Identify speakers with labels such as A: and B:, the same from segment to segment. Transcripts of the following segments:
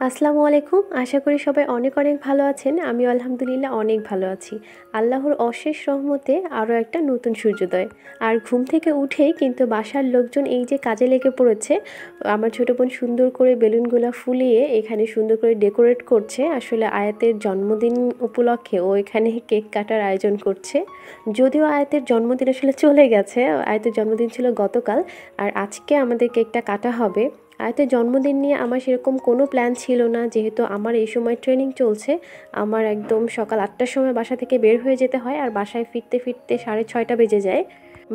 A: আসসালামু আলাইকুম। আশা করি সবাই অনেক অনেক ভালো আছেন। আমিও আলহামদুলিল্লাহ অনেক ভালো আছি। আল্লাহর অশেষ রহমতে আরও একটা নতুন সূর্যোদয়। আর ঘুম থেকে উঠেই কিন্তু বাসার লোকজন এই যে কাজে লেগে পড়েছে, আমার ছোটো বোন সুন্দর করে বেলুনগুলো ফুলিয়ে এখানে সুন্দর করে ডেকোরেট করছে। আসলে আয়াতের জন্মদিন উপলক্ষে ও এখানে কেক কাটার আয়োজন করছে। যদিও আয়াতের জন্মদিন আসলে চলে গেছে, আয়াতের জন্মদিন ছিল গতকাল, আর আজকে আমাদের কেকটা কাটা হবে। আয়াতের জন্মদিন নিয়ে আমার সেরকম কোনো প্ল্যান ছিল না, যেহেতু আমার এই সময় ট্রেনিং চলছে। আমার একদম সকাল 8টার সময় বাসা থেকে বের হয়ে যেতে হয়, আর বাসায় ফিরতে ফিরতে 6:30 বেজে যায়।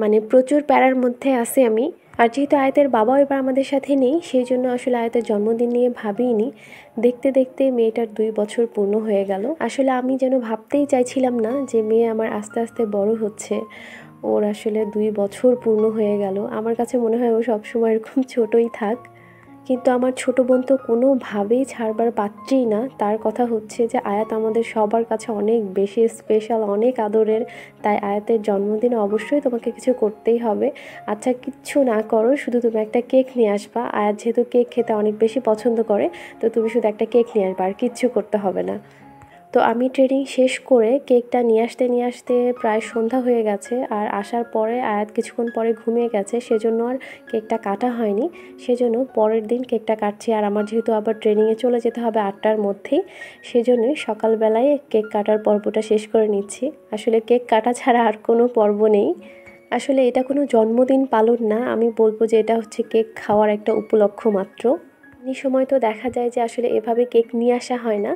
A: মানে প্রচুর প্যারার মধ্যে আছি আমি। আর যেহেতু আয়াতের বাবাও এবার আমাদের সাথে নেই, সেই জন্য আসলে আয়াতের জন্মদিন নিয়ে ভাবিনি। দেখতে দেখতে মেয়েটার 2 বছর পূর্ণ হয়ে গেল। আসলে আমি যেন ভাবতেই চাইছিলাম না যে মেয়ে আমার আস্তে আস্তে বড় হচ্ছে। ওর আসলে 2 বছর পূর্ণ হয়ে গেল। আমার কাছে মনে হয় ও সবসময় এরকম ছোটই থাক। কিন্তু আমার ছোট বোন তো কোনোভাবেই ছাড়বার পাত্রই না। তার কথা হচ্ছে যে আয়াত আমাদের সবার কাছে অনেক বেশি স্পেশাল, অনেক আদরের। তাই আয়াতের জন্মদিনে অবশ্যই তোমাকে কিছু করতেই হবে। আচ্ছা, কিচ্ছু না করো, শুধু তুমি একটা কেক নিয়ে আসবা। আয়াত যেহেতু কেক খেতে অনেক বেশি পছন্দ করে, তো তুমি শুধু একটা কেক নিয়ে আসবা, আর কিচ্ছু করতে হবে না। তো আমি ট্রেনিং শেষ করে কেকটা নিয়ে আসতে প্রায় সন্ধ্যা হয়ে গেছে। আর আসার পরে আয়াত কিছুক্ষণ পরে ঘুমিয়ে গেছে, সেজন্য আর কেকটা কাটা হয়নি। সেজন্য পরের দিন কেকটা কাটছি। আর আমার যেহেতু আবার ট্রেনিংয়ে চলে যেতে হবে 8টার মধ্যেই, সেজন্যই সকালবেলায় কেক কাটার পর্বটা শেষ করে নিচ্ছি। আসলে কেক কাটা ছাড়া আর কোনো পর্ব নেই। আসলে এটা কোনো জন্মদিন পালন না, আমি বলবো যে এটা হচ্ছে কেক খাওয়ার একটা উপলক্ষ মাত্র। এই সময় তো দেখা যায় যে আসলে এভাবে কেক নিয়ে আসা হয় না।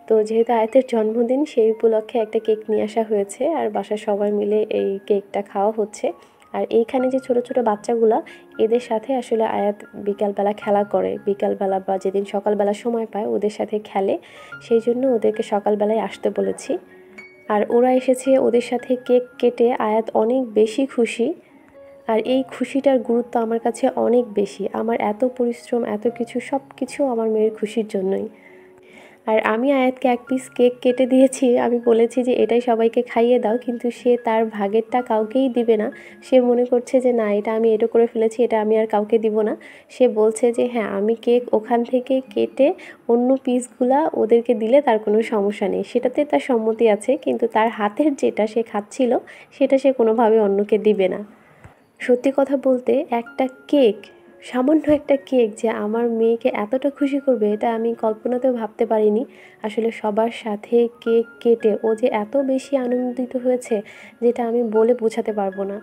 A: তো যেহেতু আয়াতের জন্মদিন, সেই উপলক্ষে একটা কেক নিয়ে আসা হয়েছে, আর বাসার সবাই মিলে এই কেকটা খাওয়া হচ্ছে। আর এইখানে যে ছোট ছোট বাচ্চাগুলা, এদের সাথে আসলে আয়াত বিকালবেলা খেলা করে। বিকালবেলা বা যেদিন সকালবেলা সময় পায় ওদের সাথে খেলে, সেই জন্য ওদেরকে সকালবেলায় আসতে বলেছি। আর ওরা এসেছে, ওদের সাথে কেক কেটে আয়াত অনেক বেশি খুশি। আর এই খুশিটার গুরুত্ব আমার কাছে অনেক বেশি। আমার এত পরিশ্রম, এত কিছু, সব কিছু আমার মেয়ের খুশির জন্যই। আর আমি আয়াতকে 1 পিস কেক কেটে দিয়েছি। আমি বলেছি যে এটাই সবাইকে খাইয়ে দাও, কিন্তু সে তার ভাগেরটা কাউকেই দিবে না। সে মনে করছে যে না, এটা আমি এটো করে ফেলেছি, এটা আমি আর কাউকে দিব না। সে বলছে যে হ্যাঁ, আমি কেক ওখান থেকে কেটে অন্য পিসগুলা ওদেরকে দিলে তার কোনো সমস্যা নেই। সেটাতে তার সম্মতি আছে, কিন্তু তার হাতের যেটা সে খাচ্ছিল, সেটা সে কোনোভাবে অন্যকে দিবে না। সত্যি কথা বলতে, একটা কেক, সামান্য একটা কেক যে আমার মেয়েকে এতটা খুশি করবে, এটা আমি কল্পনাতেও ভাবতে পারিনি। আসলে সবার সাথে কেক কেটে ও যে এত বেশি আনন্দিত হয়েছে, যেটা আমি বলে বোঝাতে পারবো না।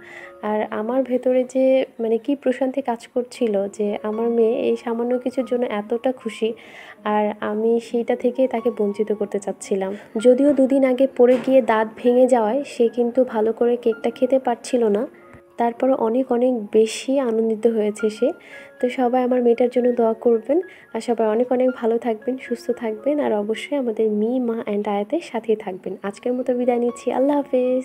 A: আর আমার ভেতরে যে মানে কি প্রশান্তি কাজ করছিল যে আমার মেয়ে এই সামান্য কিছুর জন্য এতটা খুশি, আর আমি সেইটা থেকে তাকে বঞ্চিত করতে চাচ্ছিলাম। যদিও 2 দিন আগে পড়ে গিয়ে দাঁত ভেঙে যাওয়ায় সে কিন্তু ভালো করে কেকটা খেতে পারছিল না, তারপরও অনেক অনেক বেশি আনন্দিত হয়েছে সে। তো সবাই আমার মেয়েটার জন্য দোয়া করবেন। আর সবাই অনেক অনেক ভালো থাকবেন, সুস্থ থাকবেন, আর অবশ্যই আমাদের মি মা অ্যান্ড আয়াতের সাথেই থাকবেন। আজকের মতো বিদায় নিচ্ছি। আল্লাহ হাফেজ।